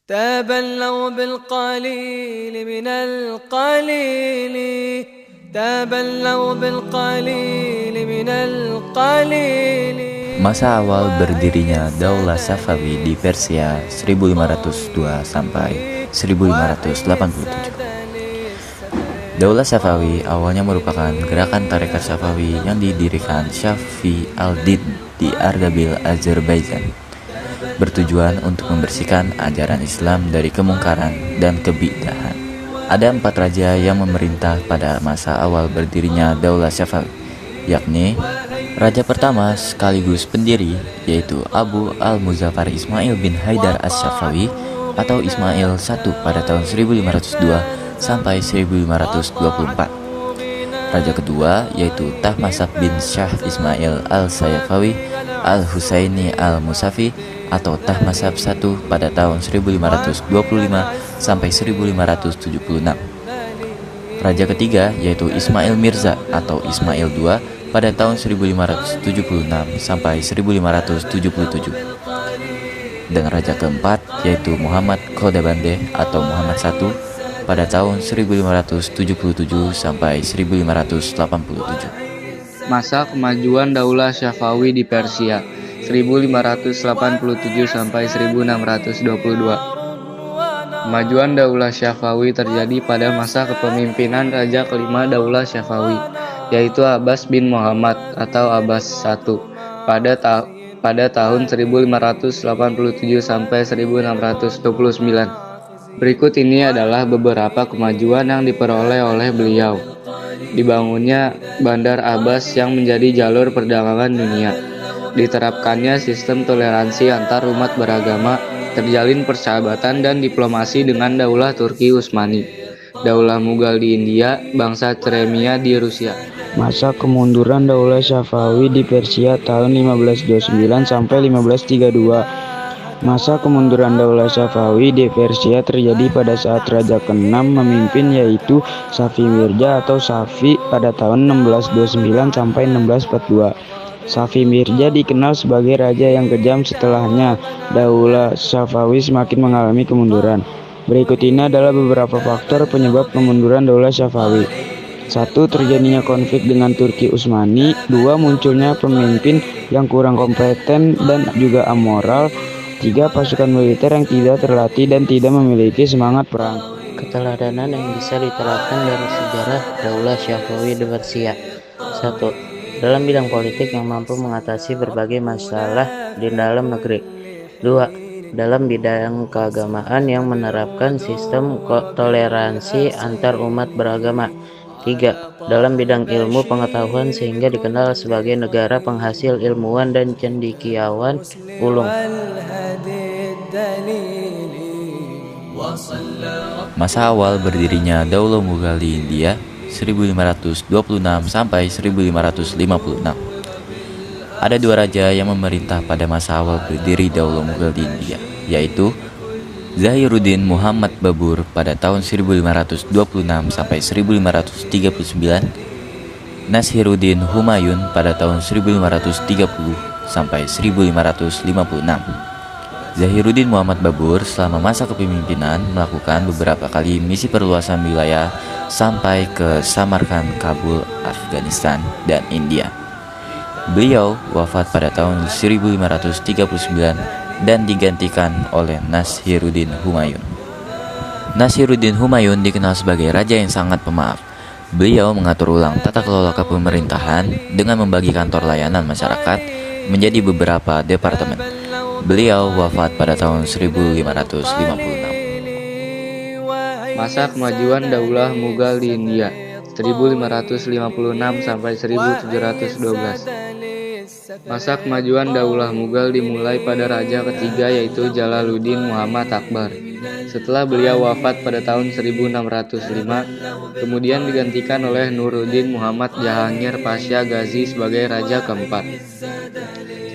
تبلوا بالقليل من القليل تبلوا بالقليل من القليل. Masa awal berdirinya Daulah Safawi di Persia 1502 sampai 1587. Daulah Safawi awalnya merupakan gerakan tarekat Safawi yang didirikan Shafi al-Din di Ardabil, Azerbaijan, bertujuan untuk membersihkan ajaran Islam dari kemungkaran dan kebid'ahan. Ada 4 raja yang memerintah pada masa awal berdirinya Daulah Safawi, yakni raja pertama sekaligus pendiri yaitu Abu al-Muzaffar Ismail bin Haidar as-Safawi atau Ismail I pada tahun 1502 sampai 1524. Raja kedua yaitu Tahmasab bin Shah Ismail al-Safawi al-Husaini al-Musafi atau Tahmasab I pada tahun 1525 sampai 1576. Raja ketiga yaitu Ismail Mirza atau Ismail II pada tahun 1576 sampai 1577. Dan raja keempat yaitu Muhammad Qodabandeh atau Muhammad I pada tahun 1577 sampai 1587. Masa kemajuan Daulah Safawi di Persia 1587 sampai 1622. Kemajuan Daulah Safawi terjadi pada masa kepemimpinan raja kelima Daulah Safawi, yaitu Abbas bin Muhammad atau Abbas I pada tahun 1587 sampai 1629. Berikut ini adalah beberapa kemajuan yang diperoleh oleh beliau. Dibangunnya Bandar Abbas yang menjadi jalur perdagangan dunia. Diterapkannya sistem toleransi antar umat beragama, terjalin persahabatan dan diplomasi dengan Daulah Turki Utsmani, Daulah Mughal di India, bangsa Crimea di Rusia. Masa kemunduran Daulah Safawi di Persia tahun 1529 sampai 1532. Masa kemunduran Daulah Safawi di Persia terjadi pada saat raja ke-6 memimpin yaitu Safi Mirza atau Safi pada tahun 1629 sampai 1642. Safi Mirza dikenal sebagai raja yang kejam. Setelahnya, Daulah Safawi semakin mengalami kemunduran. Berikut ini adalah beberapa faktor penyebab kemunduran Daulah Safawi. 1. Terjadinya konflik dengan Turki Utsmani. 2. Munculnya pemimpin yang kurang kompeten dan juga amoral. 3. Pasukan militer yang tidak terlatih dan tidak memiliki semangat perang. Keteladanan yang bisa diterapkan dari sejarah Daulah Safawi di Persia. 1. Dalam bidang politik yang mampu mengatasi berbagai masalah di dalam negeri. 2. Dalam bidang keagamaan yang menerapkan sistem toleransi antar umat beragama. 3. Dalam bidang ilmu pengetahuan sehingga dikenal sebagai negara penghasil ilmuwan dan cendekiawan ulung. Masa awal berdirinya Daulah Mughal di India 1526 sampai 1556. Ada 2 raja yang memerintah pada masa awal berdiri Daulah Mughal di India, yaitu Zahiruddin Muhammad Babur pada tahun 1526 sampai 1539, Nasiruddin Humayun pada tahun 1530 sampai 1556. Zahiruddin Muhammad Babur selama masa kepemimpinan melakukan beberapa kali misi perluasan wilayah sampai ke Samarkand, Kabul, Afghanistan, dan India. Beliau wafat pada tahun 1539 dan digantikan oleh Nasiruddin Humayun. Nasiruddin Humayun dikenal sebagai raja yang sangat pemaaf. Beliau mengatur ulang tata kelola kepemerintahan dengan membagi kantor layanan masyarakat menjadi beberapa departemen. Beliau wafat pada tahun 1556. Masa kemajuan Daulah Mughal di India 1556 sampai 1712. Masa kemajuan Daulah Mughal dimulai pada raja ketiga yaitu Jalaluddin Muhammad Akbar. Setelah beliau wafat pada tahun 1605, kemudian digantikan oleh Nuruddin Muhammad Jahangir Pasha Ghazi sebagai raja keempat.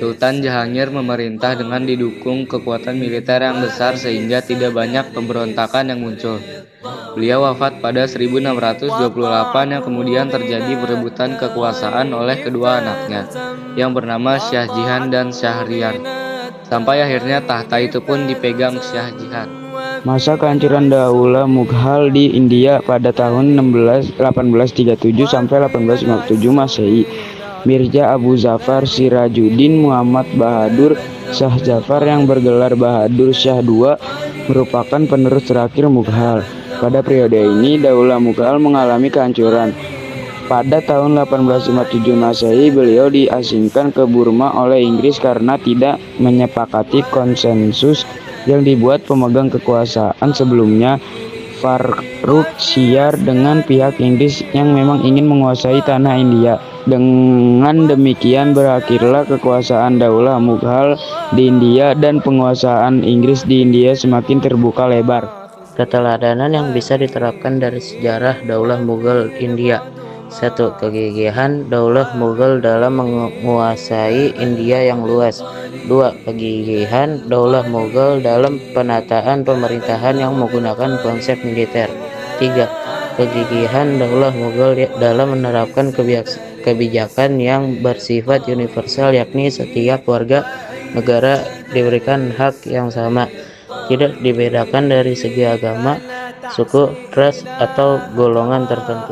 Sultan Jahangir memerintah dengan didukung kekuatan militer yang besar sehingga tidak banyak pemberontakan yang muncul. Beliau wafat pada 1628 yang kemudian terjadi perebutan kekuasaan oleh kedua anaknya yang bernama Shah Jihan dan Syahriar. Sampai akhirnya tahta itu pun dipegang Shah Jihan. Masa kehancuran Daulah Mughal di India pada tahun 1837 sampai 1857 Masehi. Mirza Abu Zafar Sirajuddin Muhammad Bahadur Shah Zafar yang bergelar Bahadur Shah II merupakan penerus terakhir Mughal. Pada periode ini, Daulah Mughal mengalami kehancuran. Pada tahun 1857 Masehi, beliau diasingkan ke Burma oleh Inggris karena tidak menyepakati konsensus yang dibuat pemegang kekuasaan sebelumnya, Farrukhsiyar, dengan pihak Inggris yang memang ingin menguasai tanah India. Dengan demikian berakhirlah kekuasaan Daulah Mughal di India dan penguasaan Inggris di India semakin terbuka lebar. Keteladanan yang bisa diterapkan dari sejarah Daulah Mughal India. 1. Kegigihan Daulah Mughal dalam menguasai India yang luas. 2. Kegigihan Daulah Mughal dalam penataan pemerintahan yang menggunakan konsep militer. 3. Kegigihan Daulah Mughal dalam menerapkan kebijakan yang bersifat universal, yakni setiap warga negara diberikan hak yang sama, tidak dibedakan dari segi agama, suku, ras, atau golongan tertentu.